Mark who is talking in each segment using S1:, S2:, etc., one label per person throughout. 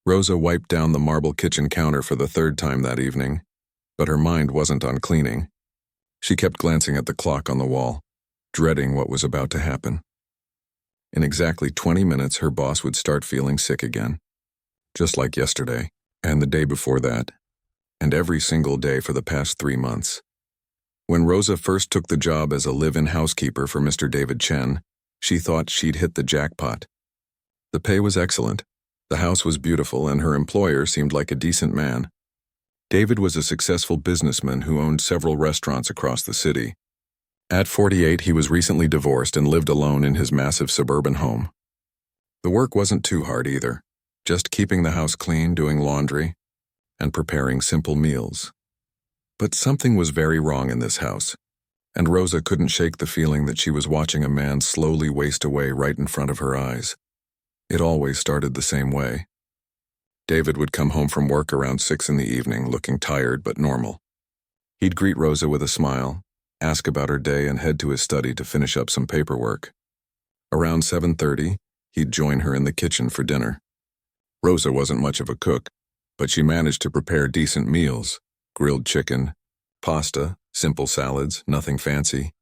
S1: Rosa wiped down the marble kitchen counter for the third time that evening, but her mind wasn't on cleaning. She kept glancing at the clock on the wall, dreading what was about to happen. In exactly 20 minutes, her boss would start feeling sick again, just like yesterday, and the day before that, and every single day for the past 3 months. When Rosa first took the job as a live-in housekeeper for Mr. David Chen, she thought she'd hit the jackpot. The pay was excellent, the house was beautiful, and her employer seemed like a decent man. David was a successful businessman who owned several restaurants across the city. At 48, he was recently divorced and lived alone in his massive suburban home. The work wasn't too hard either, just keeping the house clean, doing laundry, and preparing simple meals. But something was very wrong in this house, and Rosa couldn't shake the feeling that she was watching a man slowly waste away right in front of her eyes. It always started the same way. David would come home from work around 6 in the evening, looking tired but normal. He'd greet Rosa with a smile, ask about her day, and head to his study to finish up some paperwork. Around 7:30, he'd join her in the kitchen for dinner. Rosa wasn't much of a cook, but she managed to prepare decent meals: grilled chicken, pasta, simple salads, nothing fancy.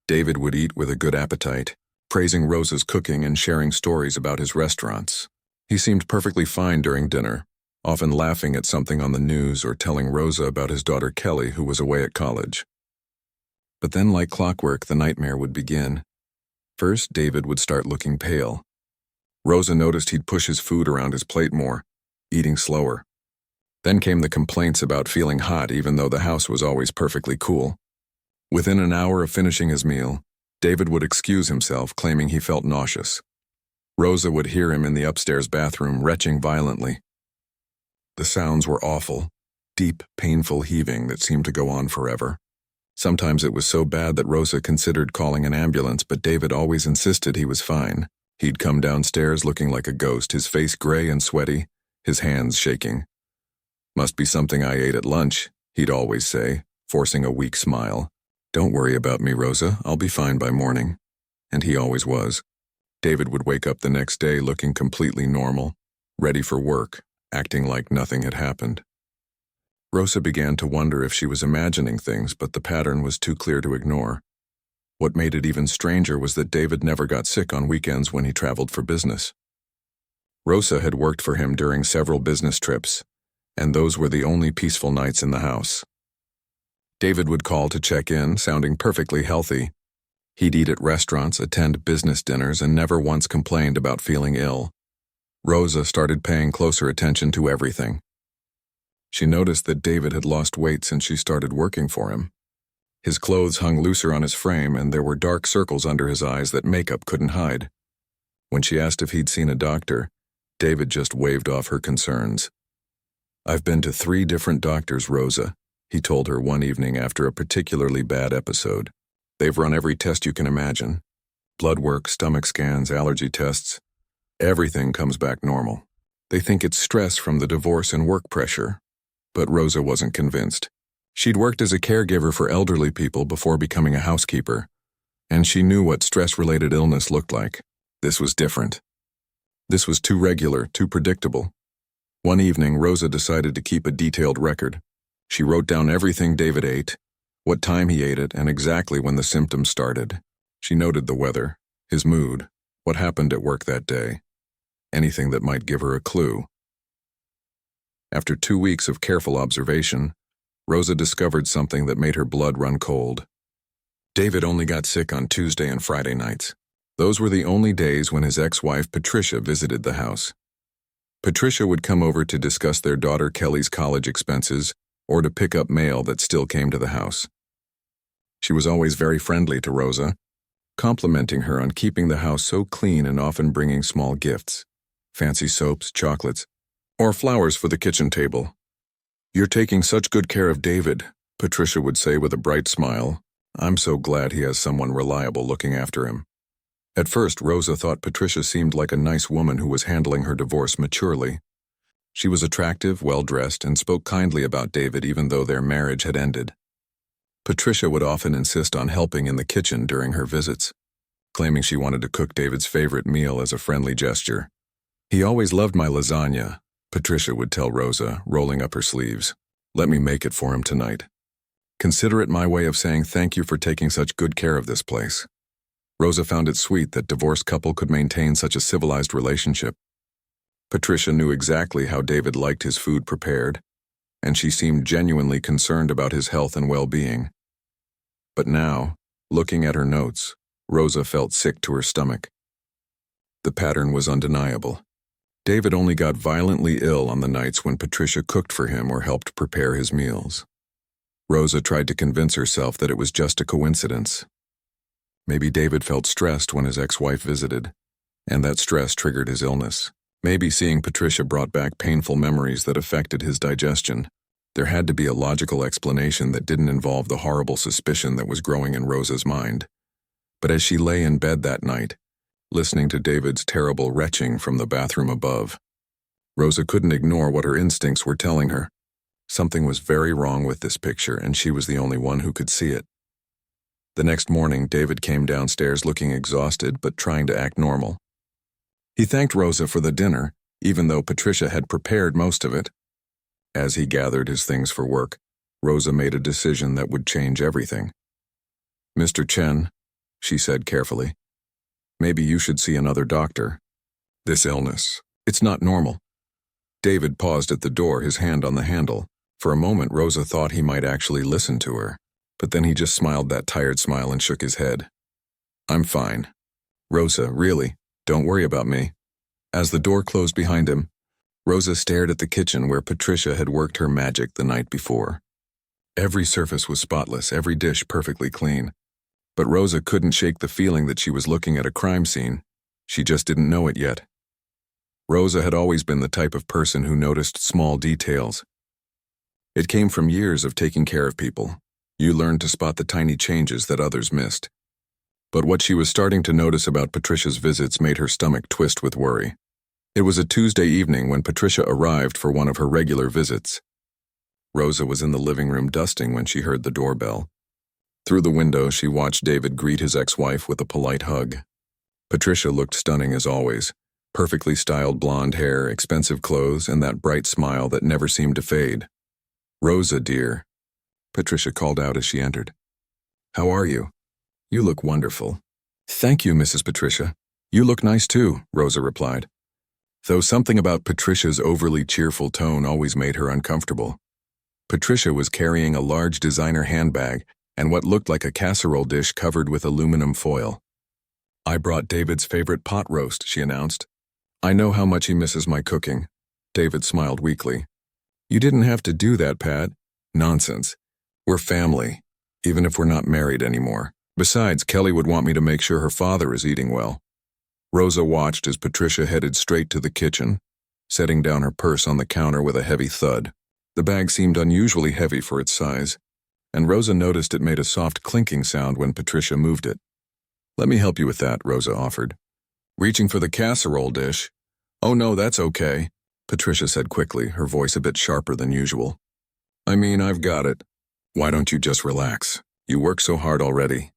S1: David would eat with a good appetite, praising Rosa's cooking and sharing stories about his restaurants. He seemed perfectly fine during dinner, often laughing at something on the news or telling Rosa about his daughter Kelly, who was away at college. But then, like clockwork, the nightmare would begin. First, David would start looking pale. Rosa noticed he'd push his food around his plate more, eating slower. Then came the complaints about feeling hot even though the house was always perfectly cool. Within an hour of finishing his meal, David would excuse himself, claiming he felt nauseous. Rosa would hear him in the upstairs bathroom retching violently. The sounds were awful, deep, painful heaving that seemed to go on forever. Sometimes it was so bad that Rosa considered calling an ambulance, but David always insisted he was fine. He'd come downstairs looking like a ghost, his face gray and sweaty, his hands shaking. "Must be something I ate at lunch," he'd always say, forcing a weak smile. "Don't worry about me, Rosa, I'll be fine by morning." And he always was. David would wake up the next day looking completely normal, ready for work, acting like nothing had happened. Rosa began to wonder if she was imagining things, but the pattern was too clear to ignore. What made it even stranger was that David never got sick on weekends when he traveled for business. Rosa had worked for him during several business trips, and those were the only peaceful nights in the house. David would call to check in, sounding perfectly healthy. He'd eat at restaurants, attend business dinners, and never once complained about feeling ill. Rosa started paying closer attention to everything. She noticed that David had lost weight since she started working for him. His clothes hung looser on his frame, and there were dark circles under his eyes that makeup couldn't hide. When she asked if he'd seen a doctor, David just waved off her concerns. "I've been to 3 different doctors, Rosa," he told her one evening after a particularly bad episode. "They've run every test you can imagine. Blood work, stomach scans, allergy tests. Everything comes back normal. They think it's stress from the divorce and work pressure." But Rosa wasn't convinced. She'd worked as a caregiver for elderly people before becoming a housekeeper, and she knew what stress-related illness looked like. This was different. This was too regular, too predictable. One evening, Rosa decided to keep a detailed record. She wrote down everything David ate, what time he ate it, and exactly when the symptoms started. She noted the weather, his mood, what happened at work that day, anything that might give her a clue. After 2 weeks of careful observation, Rosa discovered something that made her blood run cold. David only got sick on Tuesday and Friday nights. Those were the only days when his ex-wife Patricia visited the house. Patricia would come over to discuss their daughter Kelly's college expenses or to pick up mail that still came to the house. She was always very friendly to Rosa, complimenting her on keeping the house so clean and often bringing small gifts, fancy soaps, chocolates, or flowers for the kitchen table. "You're taking such good care of David," Patricia would say with a bright smile. "I'm so glad he has someone reliable looking after him." At first, Rosa thought Patricia seemed like a nice woman who was handling her divorce maturely. She was attractive, well-dressed, and spoke kindly about David even though their marriage had ended. Patricia would often insist on helping in the kitchen during her visits, claiming she wanted to cook David's favorite meal as a friendly gesture. "He always loved my lasagna," Patricia would tell Rosa, rolling up her sleeves. Let me make it for him tonight. Consider it my way of saying thank you for taking such good care of this place. Rosa found it sweet that divorced couple could maintain such a civilized relationship. Patricia knew exactly how David liked his food prepared, and she seemed genuinely concerned about his health and well-being. But now, looking at her notes, Rosa felt sick to her stomach. The pattern was undeniable. David only got violently ill on the nights when Patricia cooked for him or helped prepare his meals. Rosa tried to convince herself that it was just a coincidence. Maybe David felt stressed when his ex-wife visited, and that stress triggered his illness. Maybe seeing Patricia brought back painful memories that affected his digestion. There had to be a logical explanation that didn't involve the horrible suspicion that was growing in Rosa's mind. But as she lay in bed that night, listening to David's terrible retching from the bathroom above, Rosa couldn't ignore what her instincts were telling her. Something was very wrong with this picture, and she was the only one who could see it. The next morning, David came downstairs looking exhausted but trying to act normal. He thanked Rosa for the dinner, even though Patricia had prepared most of it. As he gathered his things for work, Rosa made a decision that would change everything. "Mr. Chen," she said carefully, "maybe you should see another doctor. This illness, it's not normal." David paused at the door, his hand on the handle. For a moment, Rosa thought he might actually listen to her, but then he just smiled that tired smile and shook his head. "I'm fine." "Rosa, really? Don't worry about me." As the door closed behind him, Rosa stared at the kitchen where Patricia had worked her magic the night before. Every surface was spotless, every dish perfectly clean. But Rosa couldn't shake the feeling that she was looking at a crime scene. She just didn't know it yet. Rosa had always been the type of person who noticed small details. It came from years of taking care of people. You learned to spot the tiny changes that others missed. But what she was starting to notice about Patricia's visits made her stomach twist with worry. It was a Tuesday evening when Patricia arrived for one of her regular visits. Rosa was in the living room dusting when she heard the doorbell. Through the window, she watched David greet his ex-wife with a polite hug. Patricia looked stunning as always. Perfectly styled blonde hair, expensive clothes, and that bright smile that never seemed to fade. "Rosa, dear," Patricia called out as she entered. "How are you? You look wonderful." "Thank you, Mrs. Patricia. You look nice too," Rosa replied. Though something about Patricia's overly cheerful tone always made her uncomfortable. Patricia was carrying a large designer handbag and what looked like a casserole dish covered with aluminum foil. "I brought David's favorite pot roast," she announced. "I know how much he misses my cooking." David smiled weakly. "You didn't have to do that, Pat." "Nonsense. We're family, even if we're not married anymore. Besides, Kelly would want me to make sure her father is eating well." Rosa watched as Patricia headed straight to the kitchen, setting down her purse on the counter with a heavy thud. The bag seemed unusually heavy for its size, and Rosa noticed it made a soft clinking sound when Patricia moved it. "Let me help you with that," Rosa offered. "Reaching for the casserole dish?" "Oh no, that's okay," Patricia said quickly, her voice a bit sharper than usual. "I mean, I've got it. Why don't you just relax? You work so hard already."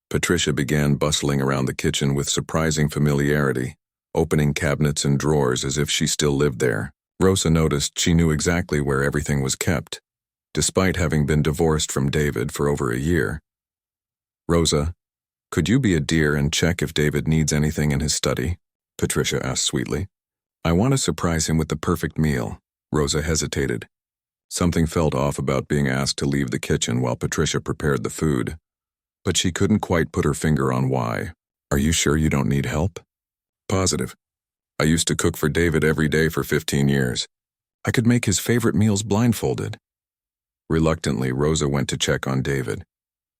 S1: Patricia began bustling around the kitchen with surprising familiarity, opening cabinets and drawers as if she still lived there. Rosa noticed she knew exactly where everything was kept, despite having been divorced from David for over a year. "Rosa, could you be a dear and check if David needs anything in his study?" Patricia asked sweetly. "I want to surprise him with the perfect meal." Rosa hesitated. Something felt off about being asked to leave the kitchen while Patricia prepared the food, but she couldn't quite put her finger on why. "Are you sure you don't need help?" "Positive. I used to cook for David every day for 15 years. I could make his favorite meals blindfolded." Reluctantly, Rosa went to check on David.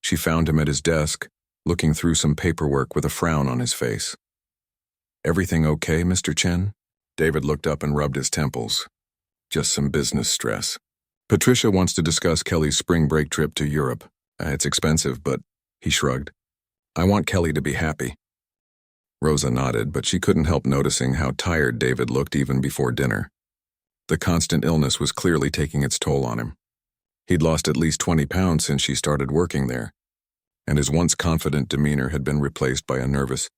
S1: She found him at his desk, looking through some paperwork with a frown on his face. "Everything okay, Mr. Chen?" David looked up and rubbed his temples. "Just some business stress. Patricia wants to discuss Kelly's spring break trip to Europe. It's expensive, but," he shrugged, "I want Kelly to be happy." Rosa nodded, but she couldn't help noticing how tired David looked even before dinner. The constant illness was clearly taking its toll on him. He'd lost at least 20 pounds since she started working there, and his once confident demeanor had been replaced by a nervous,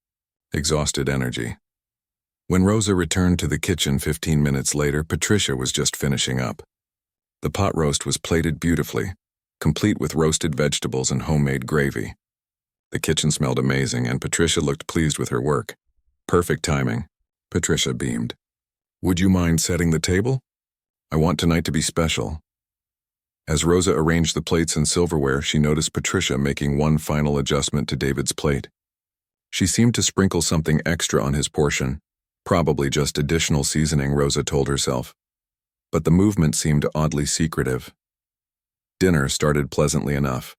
S1: exhausted energy. When Rosa returned to the kitchen 15 minutes later, Patricia was just finishing up. The pot roast was plated beautifully, complete with roasted vegetables and homemade gravy. The kitchen smelled amazing, and Patricia looked pleased with her work. Perfect timing. Patricia beamed. "Would you mind setting the table? I want tonight to be special." As Rosa arranged the plates and silverware, she noticed Patricia making one final adjustment to David's plate. She seemed to sprinkle something extra on his portion, probably just additional seasoning, Rosa told herself. But the movement seemed oddly secretive. Dinner started pleasantly enough.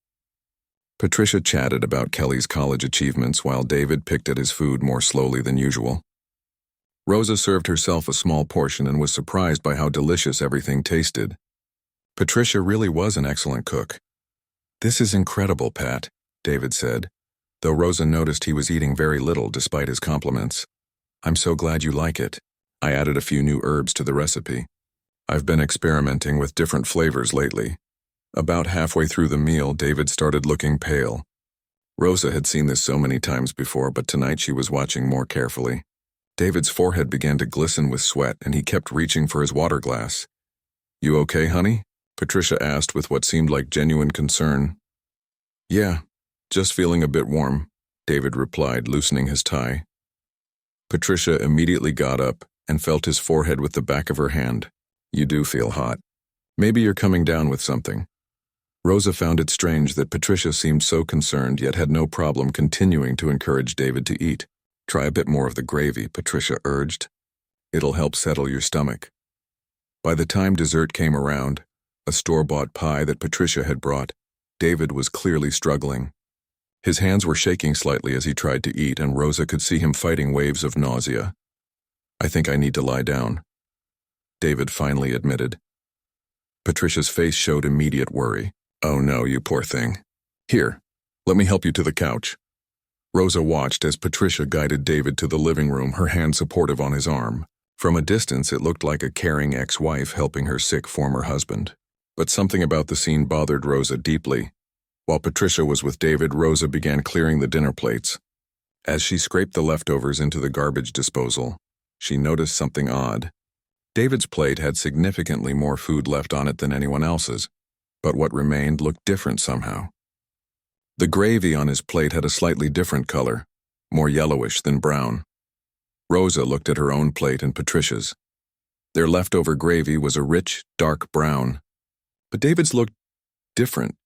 S1: Patricia chatted about Kelly's college achievements while David picked at his food more slowly than usual. Rosa served herself a small portion and was surprised by how delicious everything tasted. Patricia really was an excellent cook. "This is incredible, Pat," David said, though Rosa noticed he was eating very little despite his compliments. "I'm so glad you like it. I added a few new herbs to the recipe. I've been experimenting with different flavors lately." About halfway through the meal, David started looking pale. Rosa had seen this so many times before, but tonight she was watching more carefully. David's forehead began to glisten with sweat, and he kept reaching for his water glass. "You okay, honey?" Patricia asked with what seemed like genuine concern. "Yeah, just feeling a bit warm," David replied, loosening his tie. Patricia immediately got up and felt his forehead with the back of her hand. "You do feel hot. Maybe you're coming down with something." Rosa found it strange that Patricia seemed so concerned yet had no problem continuing to encourage David to eat. "Try a bit more of the gravy," Patricia urged. "It'll help settle your stomach." By the time dessert came around, a store-bought pie that Patricia had brought, David was clearly struggling. His hands were shaking slightly as he tried to eat, and Rosa could see him fighting waves of nausea. "I think I need to lie down," David finally admitted. Patricia's face showed immediate worry. "Oh no, you poor thing. Here, let me help you to the couch." Rosa watched as Patricia guided David to the living room, her hand supportive on his arm. From a distance, it looked like a caring ex-wife helping her sick former husband. But something about the scene bothered Rosa deeply. While Patricia was with David, Rosa began clearing the dinner plates. As she scraped the leftovers into the garbage disposal, she noticed something odd. David's plate had significantly more food left on it than anyone else's, but what remained looked different somehow. The gravy on his plate had a slightly different color, more yellowish than brown. Rosa looked at her own plate and Patricia's. Their leftover gravy was a rich, dark brown. But David's looked different.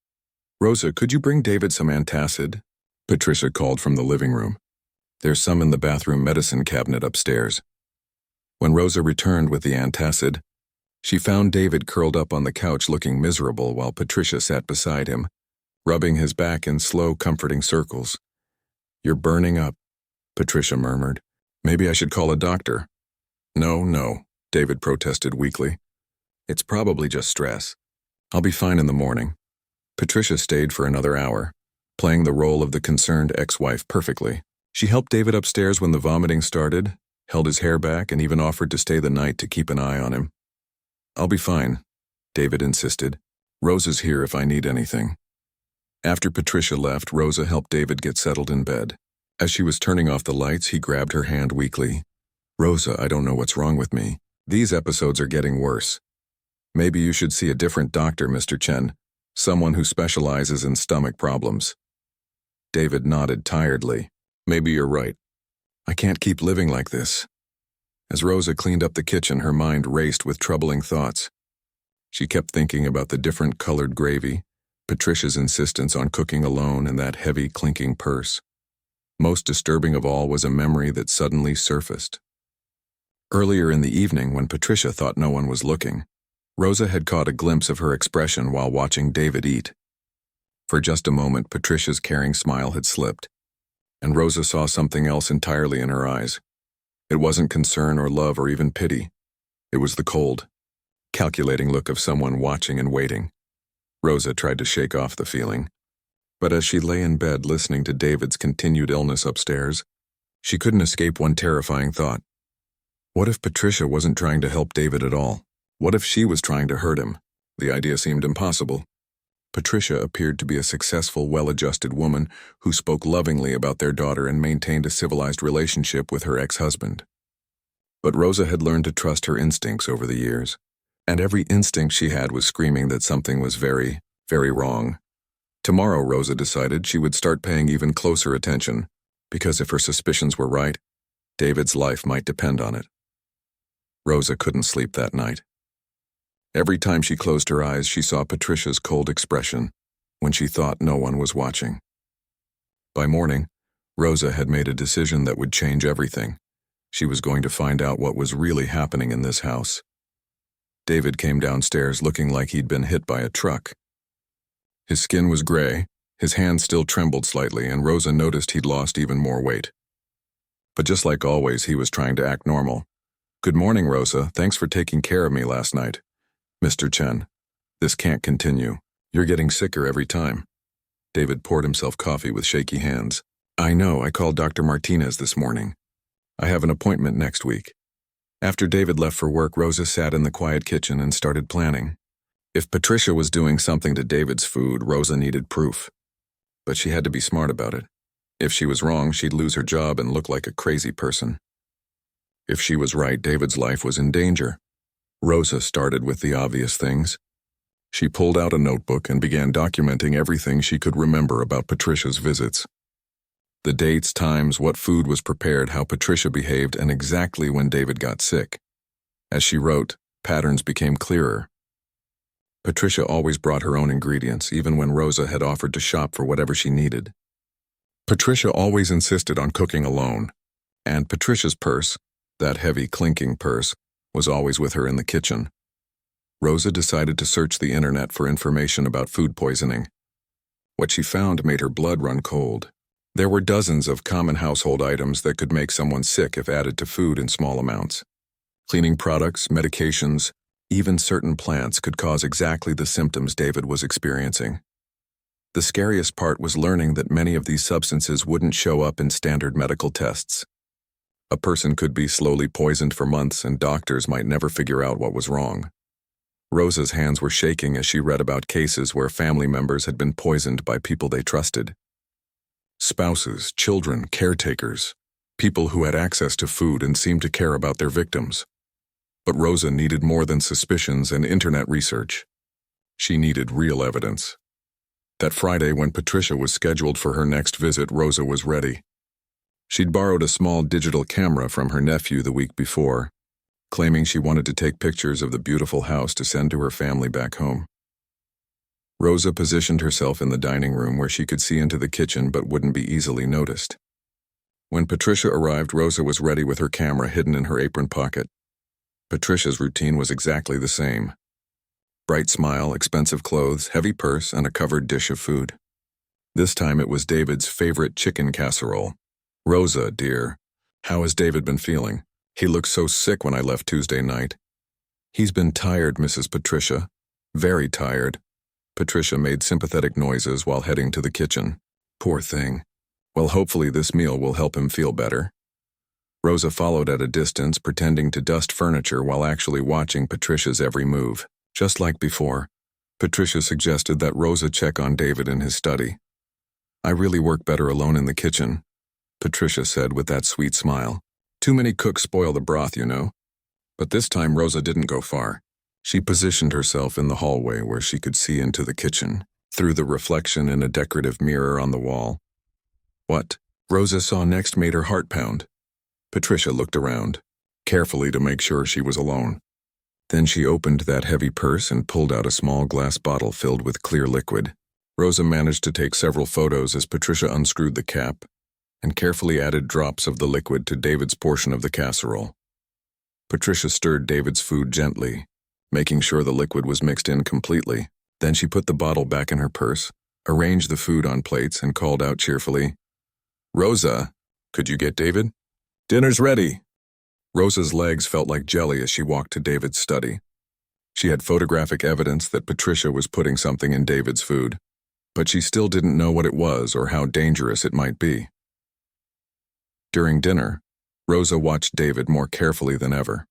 S1: "Rosa, could you bring David some antacid?" Patricia called from the living room. "There's some in the bathroom medicine cabinet upstairs." When Rosa returned with the antacid, she found David curled up on the couch looking miserable while Patricia sat beside him, rubbing his back in slow, comforting circles. "You're burning up," Patricia murmured. "Maybe I should call a doctor." No, David protested weakly. "It's probably just stress. I'll be fine in the morning." Patricia stayed for another hour, playing the role of the concerned ex-wife perfectly. She helped David upstairs when the vomiting started, held his hair back, and even offered to stay the night to keep an eye on him. "I'll be fine," David insisted. "Rosa's here if I need anything." After Patricia left, Rosa helped David get settled in bed. As she was turning off the lights, he grabbed her hand weakly. "Rosa, I don't know what's wrong with me. These episodes are getting worse. Maybe you should see a different doctor, Mr. Chen, someone who specializes in stomach problems." David nodded tiredly. "Maybe you're right. I can't keep living like this." As Rosa cleaned up the kitchen, her mind raced with troubling thoughts. She kept thinking about the different colored gravy, Patricia's insistence on cooking alone, and that heavy, clinking purse. Most disturbing of all was a memory that suddenly surfaced. Earlier in the evening, when Patricia thought no one was looking, Rosa had caught a glimpse of her expression while watching David eat. For just a moment, Patricia's caring smile had slipped, and Rosa saw something else entirely in her eyes. It wasn't concern or love or even pity. It was the cold, calculating look of someone watching and waiting. Rosa tried to shake off the feeling, but as she lay in bed listening to David's continued illness upstairs, she couldn't escape one terrifying thought. What if Patricia wasn't trying to help David at all? What if she was trying to hurt him? The idea seemed impossible. Patricia appeared to be a successful, well-adjusted woman who spoke lovingly about their daughter and maintained a civilized relationship with her ex-husband. But Rosa had learned to trust her instincts over the years, and every instinct she had was screaming that something was very, very wrong. Tomorrow, Rosa decided she would start paying even closer attention, because if her suspicions were right, David's life might depend on it. Rosa couldn't sleep that night. Every time she closed her eyes, she saw Patricia's cold expression when she thought no one was watching. By morning, Rosa had made a decision that would change everything. She was going to find out what was really happening in this house. David came downstairs looking like he'd been hit by a truck. His skin was gray, his hands still trembled slightly, and Rosa noticed he'd lost even more weight. But just like always, he was trying to act normal. "Good morning, Rosa. Thanks for taking care of me last night. Mr. Chen, this can't continue. You're getting sicker every time." David poured himself coffee with shaky hands. "I know, I called Dr. Martinez this morning. I have an appointment next week." After David left for work, Rosa sat in the quiet kitchen and started planning. If Patricia was doing something to David's food, Rosa needed proof. But she had to be smart about it. If she was wrong, she'd lose her job and look like a crazy person. If she was right, David's life was in danger. Rosa started with the obvious things. She pulled out a notebook and began documenting everything she could remember about Patricia's visits. The dates, times, what food was prepared, how Patricia behaved, and exactly when David got sick. As she wrote, patterns became clearer. Patricia always brought her own ingredients, even when Rosa had offered to shop for whatever she needed. Patricia always insisted on cooking alone, and Patricia's purse, that heavy, clinking purse, was always with her in the kitchen. Rosa decided to search the internet for information about food poisoning. What she found made her blood run cold. There were dozens of common household items that could make someone sick if added to food in small amounts. Cleaning products, medications, even certain plants could cause exactly the symptoms David was experiencing. The scariest part was learning that many of these substances wouldn't show up in standard medical tests. A person could be slowly poisoned for months, and doctors might never figure out what was wrong. Rosa's hands were shaking as she read about cases where family members had been poisoned by people they trusted. Spouses, children, caretakers, people who had access to food and seemed to care about their victims. But Rosa needed more than suspicions and internet research. She needed real evidence. That Friday, when Patricia was scheduled for her next visit, Rosa was ready. She'd borrowed a small digital camera from her nephew the week before, claiming she wanted to take pictures of the beautiful house to send to her family back home. Rosa positioned herself in the dining room where she could see into the kitchen but wouldn't be easily noticed. When Patricia arrived, Rosa was ready with her camera hidden in her apron pocket. Patricia's routine was exactly the same. Bright smile, expensive clothes, heavy purse, and a covered dish of food. This time it was David's favorite chicken casserole. "Rosa, dear, how has David been feeling? He looked so sick when I left Tuesday night." "He's been tired, Mrs. Patricia. Very tired." Patricia made sympathetic noises while heading to the kitchen. "Poor thing. Well, hopefully this meal will help him feel better." Rosa followed at a distance, pretending to dust furniture while actually watching Patricia's every move. Just like before, Patricia suggested that Rosa check on David in his study. "I really work better alone in the kitchen," Patricia said with that sweet smile. "Too many cooks spoil the broth, you know." But this time Rosa didn't go far. She positioned herself in the hallway where she could see into the kitchen, through the reflection in a decorative mirror on the wall. What Rosa saw next made her heart pound. Patricia looked around, carefully to make sure she was alone. Then she opened that heavy purse and pulled out a small glass bottle filled with clear liquid. Rosa managed to take several photos as Patricia unscrewed the cap and carefully added drops of the liquid to David's portion of the casserole. Patricia stirred David's food gently, making sure the liquid was mixed in completely. Then she put the bottle back in her purse, arranged the food on plates, and called out cheerfully, "Rosa, could you get David? Dinner's ready." Rosa's legs felt like jelly as she walked to David's study. She had photographic evidence that Patricia was putting something in David's food, but she still didn't know what it was or how dangerous it might be. During dinner, Rosa watched David more carefully than ever.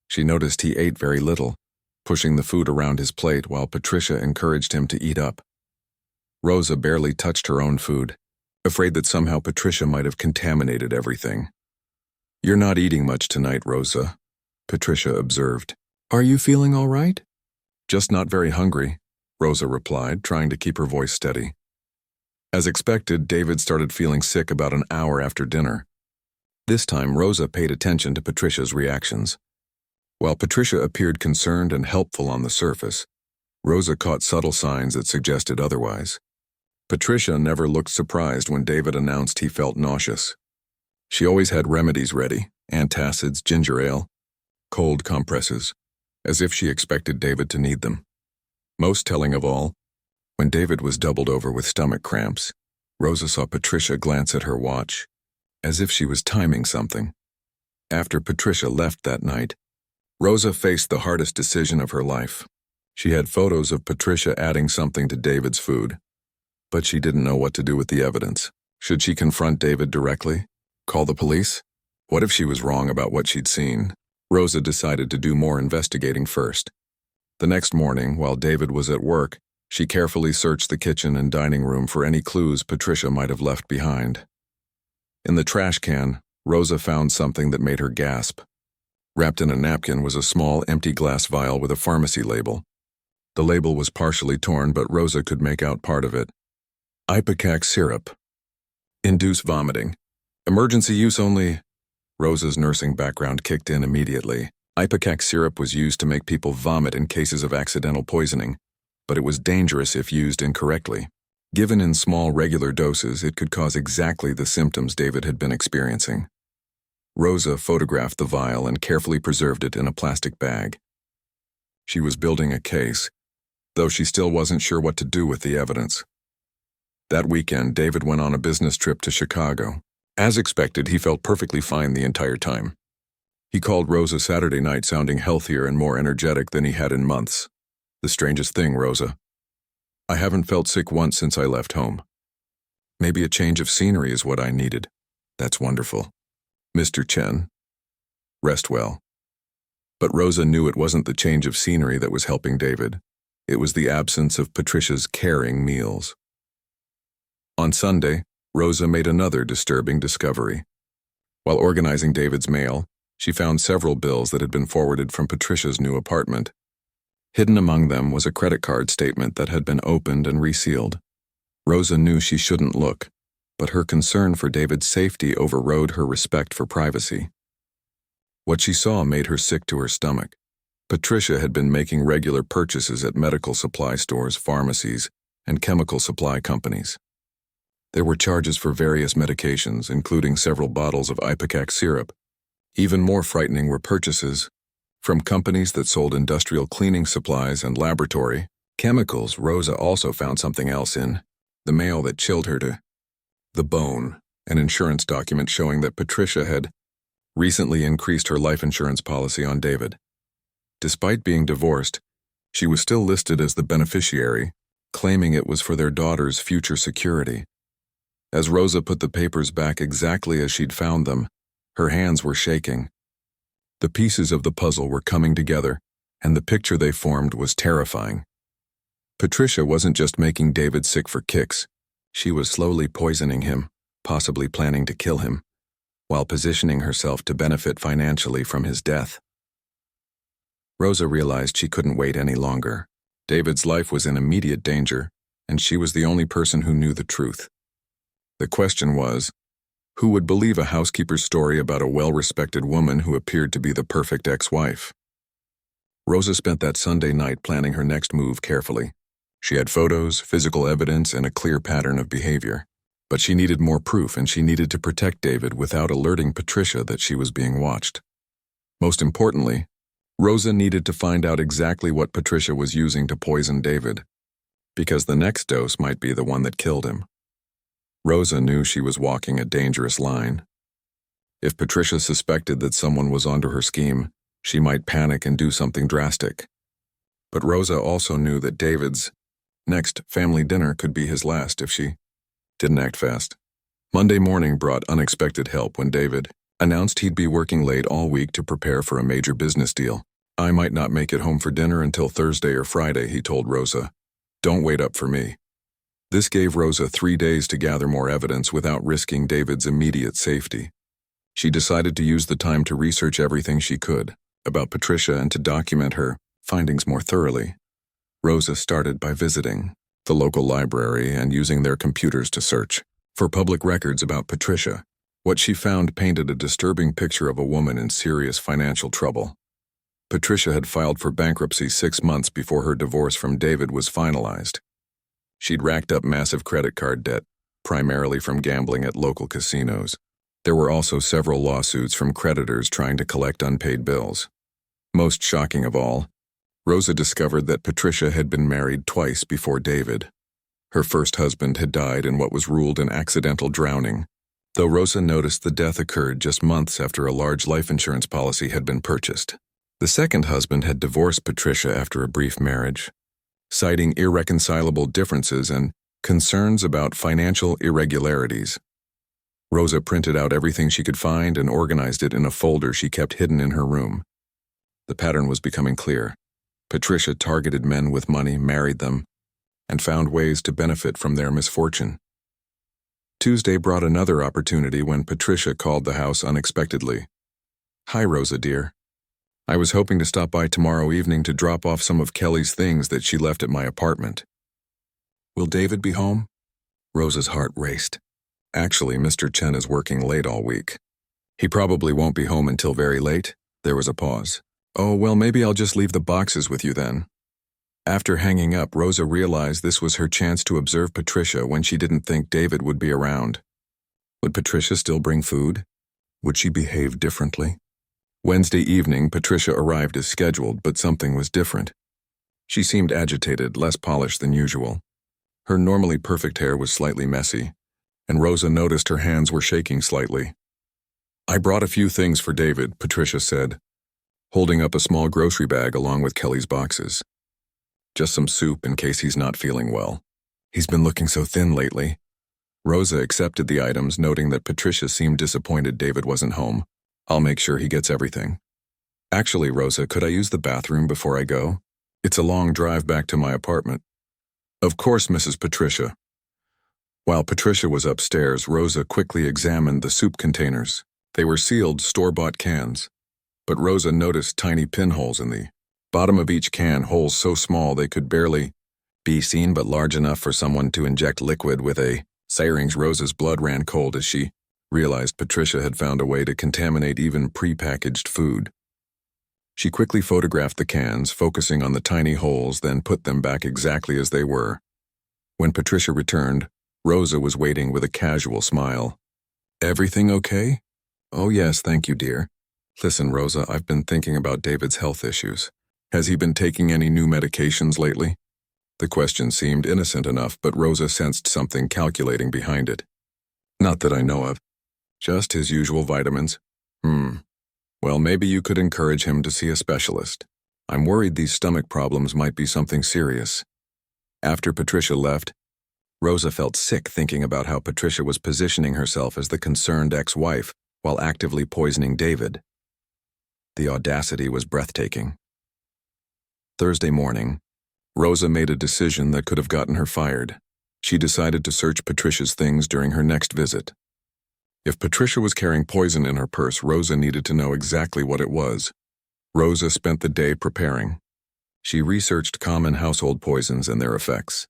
S1: She noticed he ate very little, pushing the food around his plate while Patricia encouraged him to eat up. Rosa barely touched her own food, afraid that somehow Patricia might have contaminated everything. "You're not eating much tonight, Rosa," Patricia observed. "Are you feeling all right?" "Just not very hungry," Rosa replied, trying to keep her voice steady. As expected, David started feeling sick about an hour after dinner. This time, Rosa paid attention to Patricia's reactions. While Patricia appeared concerned and helpful on the surface, Rosa caught subtle signs that suggested otherwise. Patricia never looked surprised when David announced he felt nauseous. She always had remedies ready: antacids, ginger ale, cold compresses, as if she expected David to need them. Most telling of all, when David was doubled over with stomach cramps, Rosa saw Patricia glance at her watch, as if she was timing something. After Patricia left that night, Rosa faced the hardest decision of her life. She had photos of Patricia adding something to David's food, but she didn't know what to do with the evidence. Should she confront David directly? Call the police? What if she was wrong about what she'd seen? Rosa decided to do more investigating first. The next morning, while David was at work, she carefully searched the kitchen and dining room for any clues Patricia might have left behind. In the trash can, Rosa found something that made her gasp. Wrapped in a napkin was a small, empty glass vial with a pharmacy label. The label was partially torn, but Rosa could make out part of it. Ipecac syrup. Induce vomiting. Emergency use only. Rosa's nursing background kicked in immediately. Ipecac syrup was used to make people vomit in cases of accidental poisoning, but it was dangerous if used incorrectly. Given in small, regular doses, it could cause exactly the symptoms David had been experiencing. Rosa photographed the vial and carefully preserved it in a plastic bag. She was building a case, though she still wasn't sure what to do with the evidence. That weekend, David went on a business trip to Chicago. As expected, he felt perfectly fine the entire time. He called Rosa Saturday night sounding healthier and more energetic than he had in months. "The strangest thing, Rosa. I haven't felt sick once since I left home. Maybe a change of scenery is what I needed. That's wonderful. Mr. Chen. Rest well." But Rosa knew it wasn't the change of scenery that was helping David. It was the absence of Patricia's caring meals. On Sunday, Rosa made another disturbing discovery. While organizing David's mail, she found several bills that had been forwarded from Patricia's new apartment. Hidden among them was a credit card statement that had been opened and resealed. Rosa knew she shouldn't look, but her concern for David's safety overrode her respect for privacy. What she saw made her sick to her stomach. Patricia had been making regular purchases at medical supply stores, pharmacies, and chemical supply companies. There were charges for various medications, including several bottles of Ipecac syrup. Even more frightening were purchases from companies that sold industrial cleaning supplies and laboratory chemicals. Rosa also found something else in the mail that chilled her to the bone, an insurance document showing that Patricia had recently increased her life insurance policy on David. Despite being divorced, she was still listed as the beneficiary, claiming it was for their daughter's future security. As Rosa put the papers back exactly as she'd found them, her hands were shaking. The pieces of the puzzle were coming together, and the picture they formed was terrifying. Patricia wasn't just making David sick for kicks. She was slowly poisoning him, possibly planning to kill him, while positioning herself to benefit financially from his death. Rosa realized she couldn't wait any longer. David's life was in immediate danger, and she was the only person who knew the truth. The question was, who would believe a housekeeper's story about a well-respected woman who appeared to be the perfect ex-wife? Rosa spent that Sunday night planning her next move carefully. She had photos, physical evidence, and a clear pattern of behavior. But she needed more proof, and she needed to protect David without alerting Patricia that she was being watched. Most importantly, Rosa needed to find out exactly what Patricia was using to poison David, because the next dose might be the one that killed him. Rosa knew she was walking a dangerous line. If Patricia suspected that someone was onto her scheme, she might panic and do something drastic. But Rosa also knew that David's next family dinner could be his last if she didn't act fast. Monday morning brought unexpected help when David announced he'd be working late all week to prepare for a major business deal. "I might not make it home for dinner until Thursday or Friday," he told Rosa. "Don't wait up for me." This gave Rosa 3 days to gather more evidence without risking David's immediate safety. She decided to use the time to research everything she could about Patricia and to document her findings more thoroughly. Rosa started by visiting the local library and using their computers to search for public records about Patricia. What she found painted a disturbing picture of a woman in serious financial trouble. Patricia had filed for bankruptcy 6 months before her divorce from David was finalized. She'd racked up massive credit card debt, primarily from gambling at local casinos. There were also several lawsuits from creditors trying to collect unpaid bills. Most shocking of all, Rosa discovered that Patricia had been married twice before David. Her first husband had died in what was ruled an accidental drowning, though Rosa noticed the death occurred just months after a large life insurance policy had been purchased. The second husband had divorced Patricia after a brief marriage, citing irreconcilable differences and concerns about financial irregularities. Rosa printed out everything she could find and organized it in a folder she kept hidden in her room. The pattern was becoming clear. Patricia targeted men with money, married them, and found ways to benefit from their misfortune. Tuesday brought another opportunity when Patricia called the house unexpectedly. "Hi, Rosa, dear. I was hoping to stop by tomorrow evening to drop off some of Kelly's things that she left at my apartment. Will David be home?" Rosa's heart raced. "Actually, Mr. Chen is working late all week. He probably won't be home until very late." There was a pause. "Oh, well, maybe I'll just leave the boxes with you then." After hanging up, Rosa realized this was her chance to observe Patricia when she didn't think David would be around. Would Patricia still bring food? Would she behave differently? Wednesday evening, Patricia arrived as scheduled, but something was different. She seemed agitated, less polished than usual. Her normally perfect hair was slightly messy, and Rosa noticed her hands were shaking slightly. "I brought a few things for David," Patricia said, holding up a small grocery bag along with Kelly's boxes. "Just some soup in case he's not feeling well. He's been looking so thin lately." Rosa accepted the items, noting that Patricia seemed disappointed David wasn't home. "I'll make sure he gets everything." "Actually, Rosa, could I use the bathroom before I go? It's a long drive back to my apartment." "Of course, Mrs. Patricia." While Patricia was upstairs, Rosa quickly examined the soup containers. They were sealed, store-bought cans, but Rosa noticed tiny pinholes in the bottom of each can, holes so small they could barely be seen but large enough for someone to inject liquid with a syringe. Rosa's blood ran cold as she realized Patricia had found a way to contaminate even pre-packaged food. She quickly photographed the cans, focusing on the tiny holes, then put them back exactly as they were. When Patricia returned, Rosa was waiting with a casual smile. "Everything okay?" "Oh yes, thank you, dear. Listen, Rosa, I've been thinking about David's health issues. Has he been taking any new medications lately?" The question seemed innocent enough, but Rosa sensed something calculating behind it. "Not that I know of. Just his usual vitamins." Well, maybe you could encourage him to see a specialist. I'm worried these stomach problems might be something serious." After Patricia left, Rosa felt sick thinking about how Patricia was positioning herself as the concerned ex-wife while actively poisoning David. The audacity was breathtaking. Thursday morning, Rosa made a decision that could have gotten her fired. She decided to search Patricia's things during her next visit. If Patricia was carrying poison in her purse, Rosa needed to know exactly what it was. Rosa spent the day preparing. She researched common household poisons and their effects,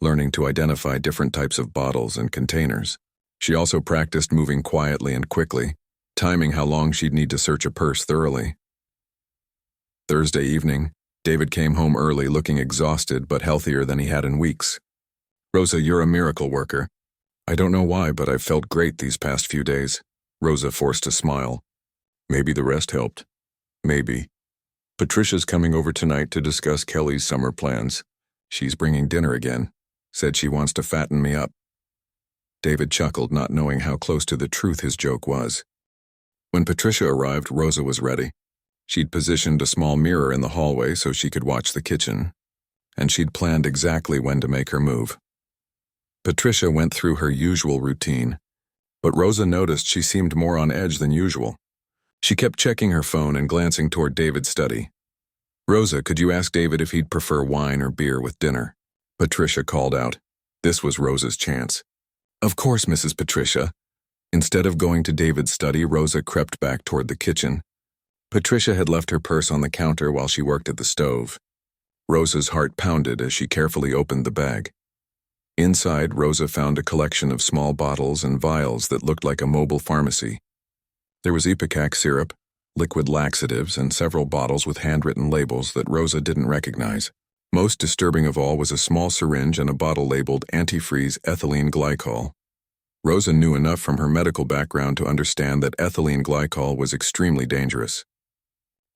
S1: learning to identify different types of bottles and containers. She also practiced moving quietly and quickly, timing how long she'd need to search a purse thoroughly. Thursday evening, David came home early, looking exhausted but healthier than he had in weeks. "Rosa, you're a miracle worker. I don't know why, but I've felt great these past few days." Rosa forced a smile. "Maybe the rest helped." "Maybe. Patricia's coming over tonight to discuss Kelly's summer plans. She's bringing dinner again. Said she wants to fatten me up." David chuckled, not knowing how close to the truth his joke was. When Patricia arrived, Rosa was ready. She'd positioned a small mirror in the hallway so she could watch the kitchen, and she'd planned exactly when to make her move. Patricia went through her usual routine, but Rosa noticed she seemed more on edge than usual. She kept checking her phone and glancing toward David's study. "Rosa, could you ask David if he'd prefer wine or beer with dinner?" Patricia called out. This was Rosa's chance. "Of course, Mrs. Patricia. Instead of going to David's study, Rosa crept back toward the kitchen. Patricia had left her purse on the counter while she worked at the stove. Rosa's heart pounded as she carefully opened the bag. Inside, Rosa found a collection of small bottles and vials that looked like a mobile pharmacy. There was ipecac syrup, liquid laxatives, and several bottles with handwritten labels that Rosa didn't recognize. Most disturbing of all was a small syringe and a bottle labeled antifreeze ethylene glycol. Rosa knew enough from her medical background to understand that ethylene glycol was extremely dangerous.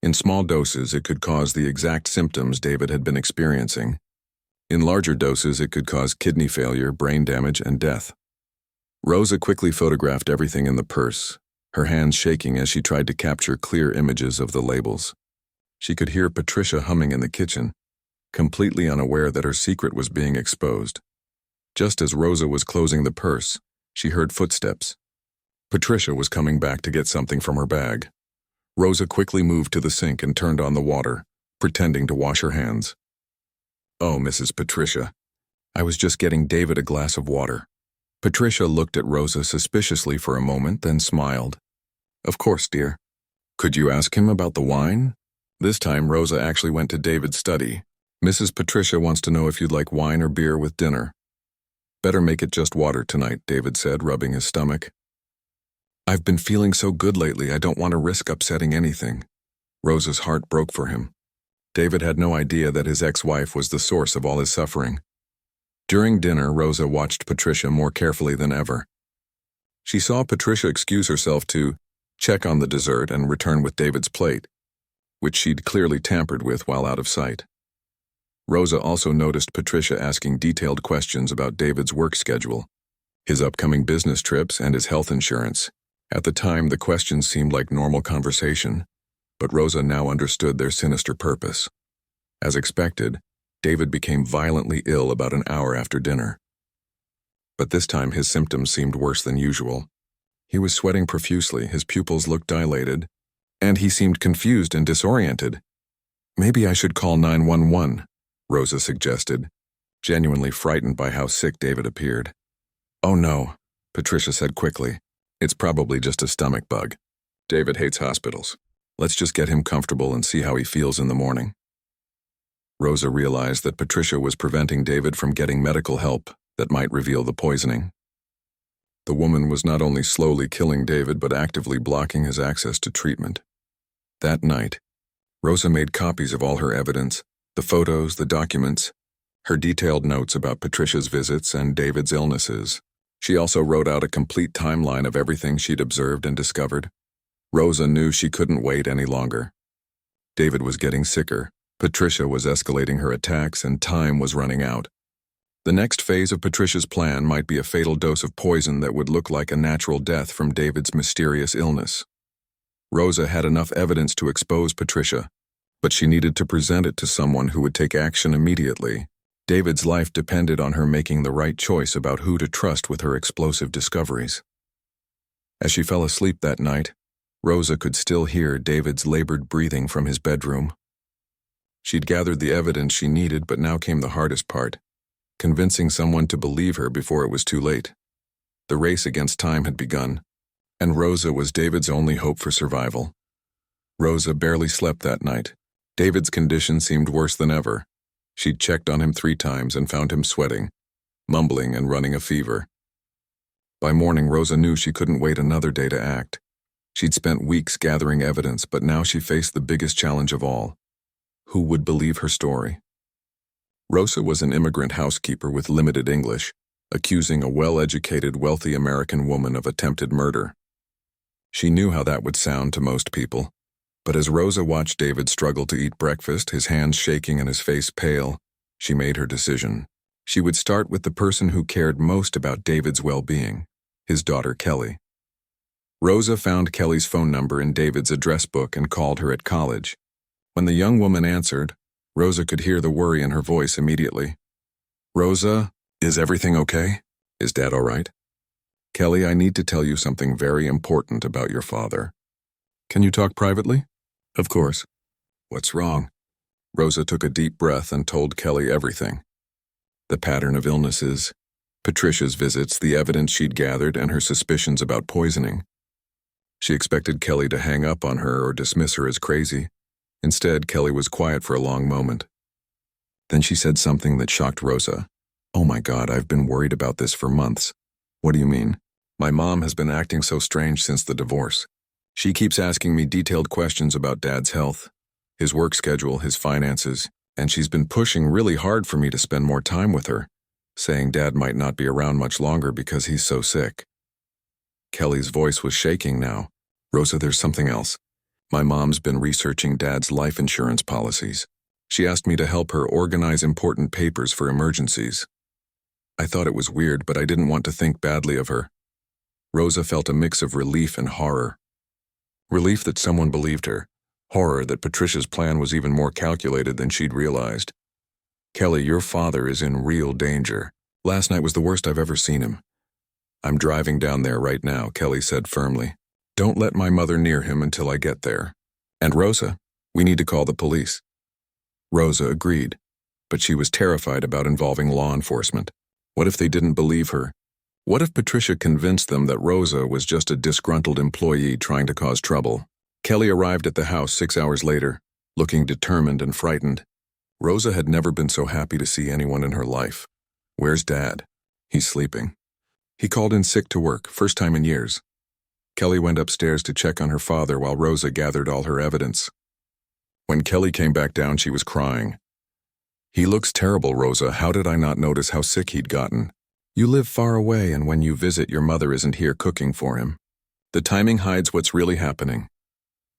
S1: In small doses, it could cause the exact symptoms David had been experiencing. In larger doses, it could cause kidney failure, brain damage, and death. Rosa quickly photographed everything in the purse, her hands shaking as she tried to capture clear images of the labels. She could hear Patricia humming in the kitchen, completely unaware that her secret was being exposed. Just as Rosa was closing the purse, she heard footsteps. Patricia was coming back to get something from her bag. Rosa quickly moved to the sink and turned on the water, pretending to wash her hands. "Oh, Mrs. Patricia, I was just getting David a glass of water." Patricia looked at Rosa suspiciously for a moment, then smiled. "Of course, dear. Could you ask him about the wine?" This time, Rosa actually went to David's study. "Mrs. Patricia wants to know if you'd like wine or beer with dinner." "Better make it just water tonight," David said, rubbing his stomach. "I've been feeling so good lately, I don't want to risk upsetting anything." Rosa's heart broke for him. David had no idea that his ex-wife was the source of all his suffering. During dinner, Rosa watched Patricia more carefully than ever. She saw Patricia excuse herself to check on the dessert and return with David's plate, which she'd clearly tampered with while out of sight. Rosa also noticed Patricia asking detailed questions about David's work schedule, his upcoming business trips, and his health insurance. At the time, the questions seemed like normal conversation, but Rosa now understood their sinister purpose. As expected, David became violently ill about an hour after dinner. But this time his symptoms seemed worse than usual. He was sweating profusely, his pupils looked dilated, and he seemed confused and disoriented. "Maybe I should call 911, Rosa suggested, genuinely frightened by how sick David appeared. "Oh no," Patricia said quickly. "It's probably just a stomach bug. David hates hospitals. Let's just get him comfortable and see how he feels in the morning." Rosa realized that Patricia was preventing David from getting medical help that might reveal the poisoning. The woman was not only slowly killing David but actively blocking his access to treatment. That night, Rosa made copies of all her evidence, the photos, the documents, her detailed notes about Patricia's visits and David's illnesses. She also wrote out a complete timeline of everything she'd observed and discovered. Rosa knew she couldn't wait any longer. David was getting sicker, Patricia was escalating her attacks, and time was running out. The next phase of Patricia's plan might be a fatal dose of poison that would look like a natural death from David's mysterious illness. Rosa had enough evidence to expose Patricia, but she needed to present it to someone who would take action immediately. David's life depended on her making the right choice about who to trust with her explosive discoveries. As she fell asleep that night, Rosa could still hear David's labored breathing from his bedroom. She'd gathered the evidence she needed, but now came the hardest part, convincing someone to believe her before it was too late. The race against time had begun, and Rosa was David's only hope for survival. Rosa barely slept that night. David's condition seemed worse than ever. She'd checked on him 3 times and found him sweating, mumbling, and running a fever. By morning, Rosa knew she couldn't wait another day to act. She'd spent weeks gathering evidence, but now she faced the biggest challenge of all. Who would believe her story? Rosa was an immigrant housekeeper with limited English, accusing a well-educated, wealthy American woman of attempted murder. She knew how that would sound to most people, but as Rosa watched David struggle to eat breakfast, his hands shaking and his face pale, she made her decision. She would start with the person who cared most about David's well-being, his daughter Kelly. Rosa found Kelly's phone number in David's address book and called her at college. When the young woman answered, Rosa could hear the worry in her voice immediately. "Rosa, is everything okay? Is Dad all right?" "Kelly, I need to tell you something very important about your father." "Can you talk privately?" "Of course." "What's wrong?" Rosa took a deep breath and told Kelly everything. The pattern of illnesses, Patricia's visits, the evidence she'd gathered, and her suspicions about poisoning. She expected Kelly to hang up on her or dismiss her as crazy. Instead, Kelly was quiet for a long moment. Then she said something that shocked Rosa. "Oh my God, I've been worried about this for months." "What do you mean?" "My mom has been acting so strange since the divorce. She keeps asking me detailed questions about Dad's health, his work schedule, his finances, and she's been pushing really hard for me to spend more time with her, saying Dad might not be around much longer because he's so sick." Kelly's voice was shaking now. "Rosa, there's something else. My mom's been researching Dad's life insurance policies. She asked me to help her organize important papers for emergencies. I thought it was weird, but I didn't want to think badly of her." Rosa felt a mix of relief and horror. Relief that someone believed her. Horror that Patricia's plan was even more calculated than she'd realized. "Kelly, your father is in real danger. Last night was the worst I've ever seen him." "I'm driving down there right now," Kelly said firmly. "Don't let my mother near him until I get there. And Rosa, we need to call the police." Rosa agreed, but she was terrified about involving law enforcement. What if they didn't believe her? What if Patricia convinced them that Rosa was just a disgruntled employee trying to cause trouble? Kelly arrived at the house 6 hours later, looking determined and frightened. Rosa had never been so happy to see anyone in her life. "Where's Dad?" "He's sleeping. He called in sick to work, first time in years." Kelly went upstairs to check on her father while Rosa gathered all her evidence. When Kelly came back down, she was crying. "He looks terrible, Rosa. How did I not notice how sick he'd gotten? You live far away, and when you visit, your mother isn't here cooking for him. The timing hides what's really happening."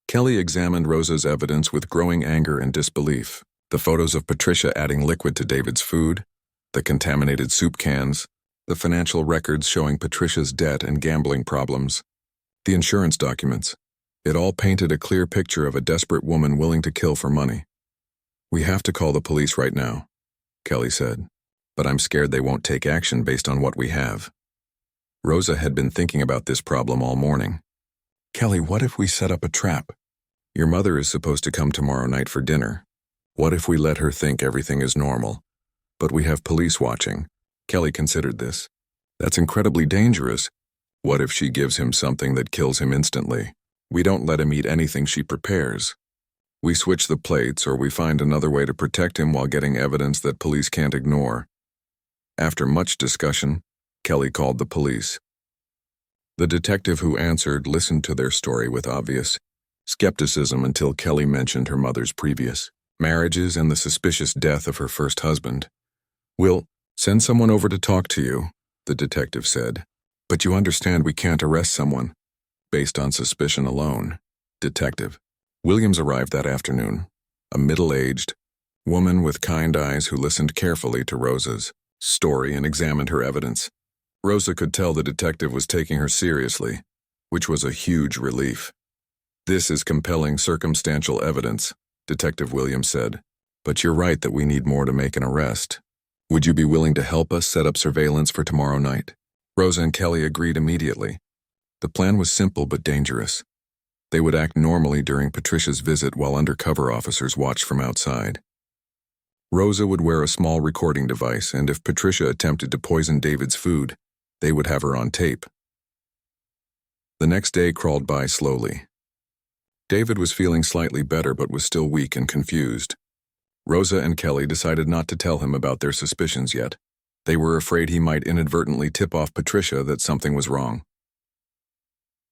S1: Kelly examined Rosa's evidence with growing anger and disbelief. The photos of Patricia adding liquid to David's food, the contaminated soup cans, the financial records showing Patricia's debt and gambling problems, the insurance documents. It all painted a clear picture of a desperate woman willing to kill for money. "We have to call the police right now," Kelly said, "but I'm scared they won't take action based on what we have." Rosa had been thinking about this problem all morning. "Kelly, what if we set up a trap? Your mother is supposed to come tomorrow night for dinner. What if we let her think everything is normal? But we have police watching." Kelly considered this. "That's incredibly dangerous. What if she gives him something that kills him instantly? We don't let him eat anything she prepares. We switch the plates, or we find another way to protect him while getting evidence that police can't ignore." After much discussion, Kelly called the police. The detective who answered listened to their story with obvious skepticism until Kelly mentioned her mother's previous marriages and the suspicious death of her first husband. "We'll send someone over to talk to you," the detective said. "But you understand we can't arrest someone based on suspicion alone." Detective Williams arrived that afternoon, a middle-aged woman with kind eyes who listened carefully to Rosa's story and examined her evidence. Rosa could tell the detective was taking her seriously, which was a huge relief. "This is compelling circumstantial evidence," Detective Williams said, "but you're right that we need more to make an arrest. Would you be willing to help us set up surveillance for tomorrow night?" Rosa and Kelly agreed immediately. The plan was simple but dangerous. They would act normally during Patricia's visit while undercover officers watched from outside. Rosa would wear a small recording device, and if Patricia attempted to poison David's food, they would have her on tape. The next day crawled by slowly. David was feeling slightly better but was still weak and confused. Rosa and Kelly decided not to tell him about their suspicions yet. They were afraid he might inadvertently tip off Patricia that something was wrong.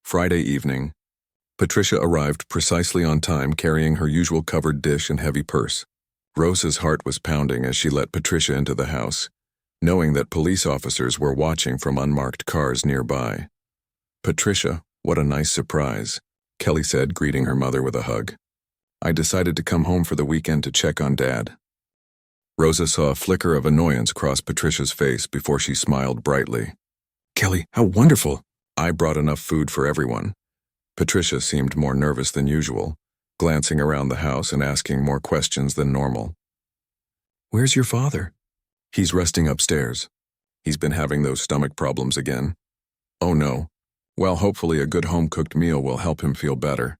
S1: Friday evening, Patricia arrived precisely on time, carrying her usual covered dish and heavy purse. Rosa's heart was pounding as she let Patricia into the house, knowing that police officers were watching from unmarked cars nearby. "Patricia, what a nice surprise," Kelly said, greeting her mother with a hug. "I decided to come home for the weekend to check on Dad." Rosa saw a flicker of annoyance cross Patricia's face before she smiled brightly. "Kelly, how wonderful! I brought enough food for everyone." Patricia seemed more nervous than usual, glancing around the house and asking more questions than normal. "Where's your father?" "He's resting upstairs. He's been having those stomach problems again." "Oh no. Well, hopefully a good home-cooked meal will help him feel better."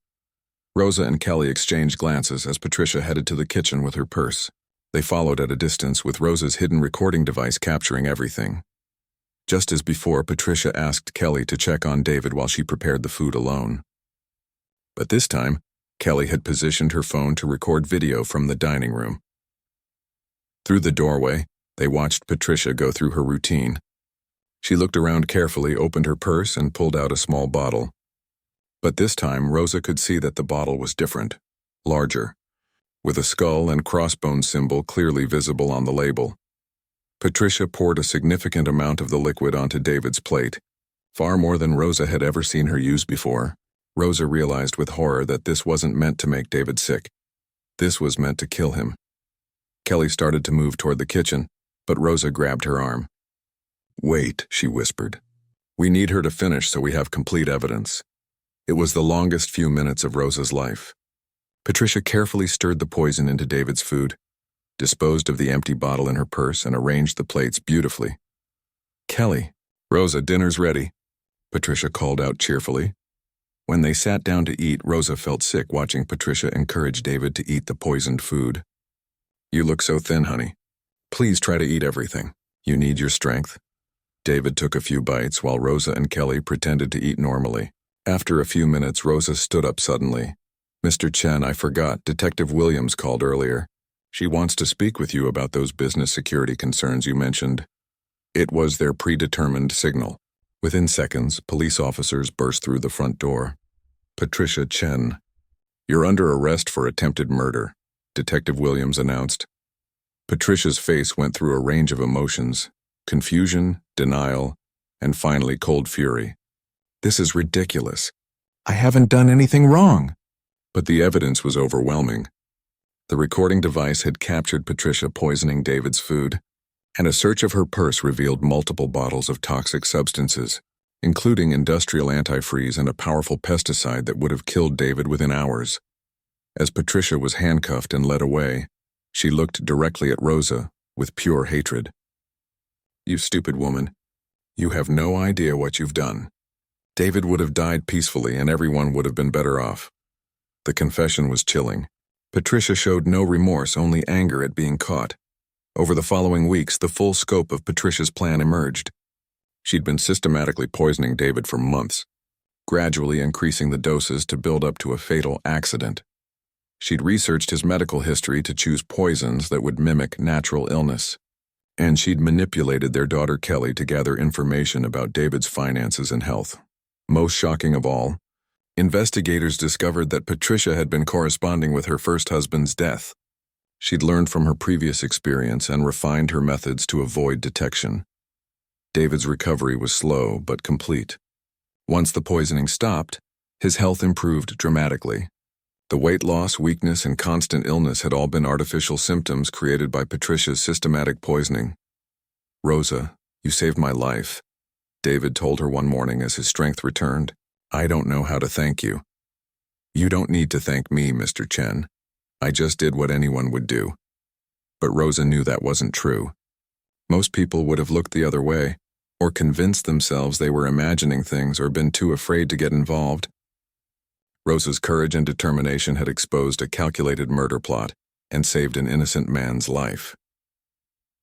S1: Rosa and Kelly exchanged glances as Patricia headed to the kitchen with her purse. They followed at a distance with Rosa's hidden recording device capturing everything. Just as before, Patricia asked Kelly to check on David while she prepared the food alone. But this time, Kelly had positioned her phone to record video from the dining room. Through the doorway, they watched Patricia go through her routine. She looked around carefully, opened her purse, and pulled out a small bottle. But this time, Rosa could see that the bottle was different, larger, with a skull and crossbones symbol clearly visible on the label. Patricia poured a significant amount of the liquid onto David's plate, far more than Rosa had ever seen her use before. Rosa realized with horror that this wasn't meant to make David sick. This was meant to kill him. Kelly started to move toward the kitchen, but Rosa grabbed her arm. "Wait," she whispered. "We need her to finish so we have complete evidence." It was the longest few minutes of Rosa's life. Patricia carefully stirred the poison into David's food, disposed of the empty bottle in her purse, and arranged the plates beautifully. "Kelly, Rosa, dinner's ready," Patricia called out cheerfully. When they sat down to eat, Rosa felt sick watching Patricia encourage David to eat the poisoned food. "You look so thin, honey. Please try to eat everything. You need your strength." David took a few bites while Rosa and Kelly pretended to eat normally. After a few minutes, Rosa stood up suddenly. "Mr. Chen, I forgot. Detective Williams called earlier. She wants to speak with you about those business security concerns you mentioned." It was their predetermined signal. Within seconds, police officers burst through the front door. "Patricia Chen, you're under arrest for attempted murder," Detective Williams announced. Patricia's face went through a range of emotions: confusion, denial, and finally cold fury. "This is ridiculous. I haven't done anything wrong." But the evidence was overwhelming. The recording device had captured Patricia poisoning David's food, and a search of her purse revealed multiple bottles of toxic substances, including industrial antifreeze and a powerful pesticide that would have killed David within hours. As Patricia was handcuffed and led away, she looked directly at Rosa with pure hatred. "You stupid woman. You have no idea what you've done. David would have died peacefully and everyone would have been better off." The confession was chilling. Patricia showed no remorse, only anger at being caught. Over the following weeks, the full scope of Patricia's plan emerged. She'd been systematically poisoning David for months, gradually increasing the doses to build up to a fatal accident. She'd researched his medical history to choose poisons that would mimic natural illness. And she'd manipulated their daughter Kelly to gather information about David's finances and health. Most shocking of all, investigators discovered that Patricia had been corresponding with her first husband's death. She'd learned from her previous experience and refined her methods to avoid detection. David's recovery was slow but complete. Once the poisoning stopped, his health improved dramatically. The weight loss, weakness, and constant illness had all been artificial symptoms created by Patricia's systematic poisoning. "Rosa, you saved my life," David told her one morning as his strength returned. "I don't know how to thank you." "You don't need to thank me, Mr. Chen. I just did what anyone would do." But Rosa knew that wasn't true. Most people would have looked the other way, or convinced themselves they were imagining things or been too afraid to get involved. Rosa's courage and determination had exposed a calculated murder plot and saved an innocent man's life.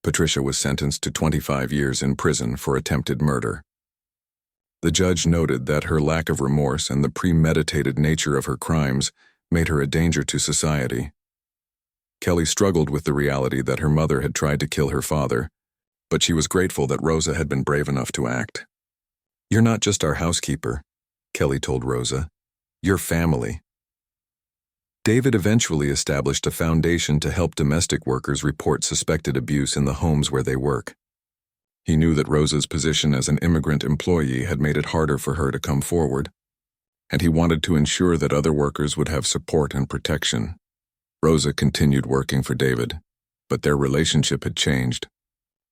S1: Patricia was sentenced to 25 years in prison for attempted murder. The judge noted that her lack of remorse and the premeditated nature of her crimes made her a danger to society. Kelly struggled with the reality that her mother had tried to kill her father, but she was grateful that Rosa had been brave enough to act. "You're not just our housekeeper," Kelly told Rosa. "You're family." David eventually established a foundation to help domestic workers report suspected abuse in the homes where they work. He knew that Rosa's position as an immigrant employee had made it harder for her to come forward, and he wanted to ensure that other workers would have support and protection. Rosa continued working for David, but their relationship had changed.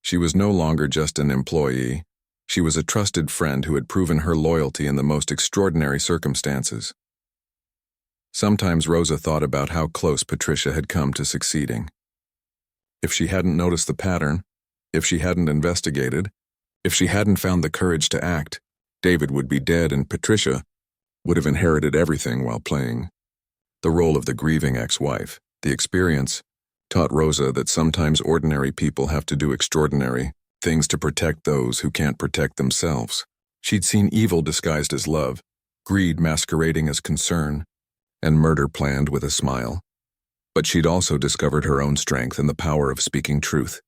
S1: She was no longer just an employee. She was a trusted friend who had proven her loyalty in the most extraordinary circumstances. Sometimes Rosa thought about how close Patricia had come to succeeding. If she hadn't noticed the pattern, if she hadn't investigated, if she hadn't found the courage to act, David would be dead and Patricia would have inherited everything while playing the role of the grieving ex-wife. The experience taught Rosa that sometimes ordinary people have to do extraordinary, things to protect those who can't protect themselves. She'd seen evil disguised as love, greed masquerading as concern, and murder planned with a smile. But she'd also discovered her own strength and the power of speaking truth,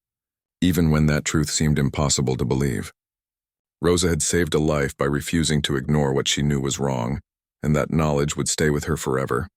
S1: even when that truth seemed impossible to believe. Rosa had saved a life by refusing to ignore what she knew was wrong, and that knowledge would stay with her forever.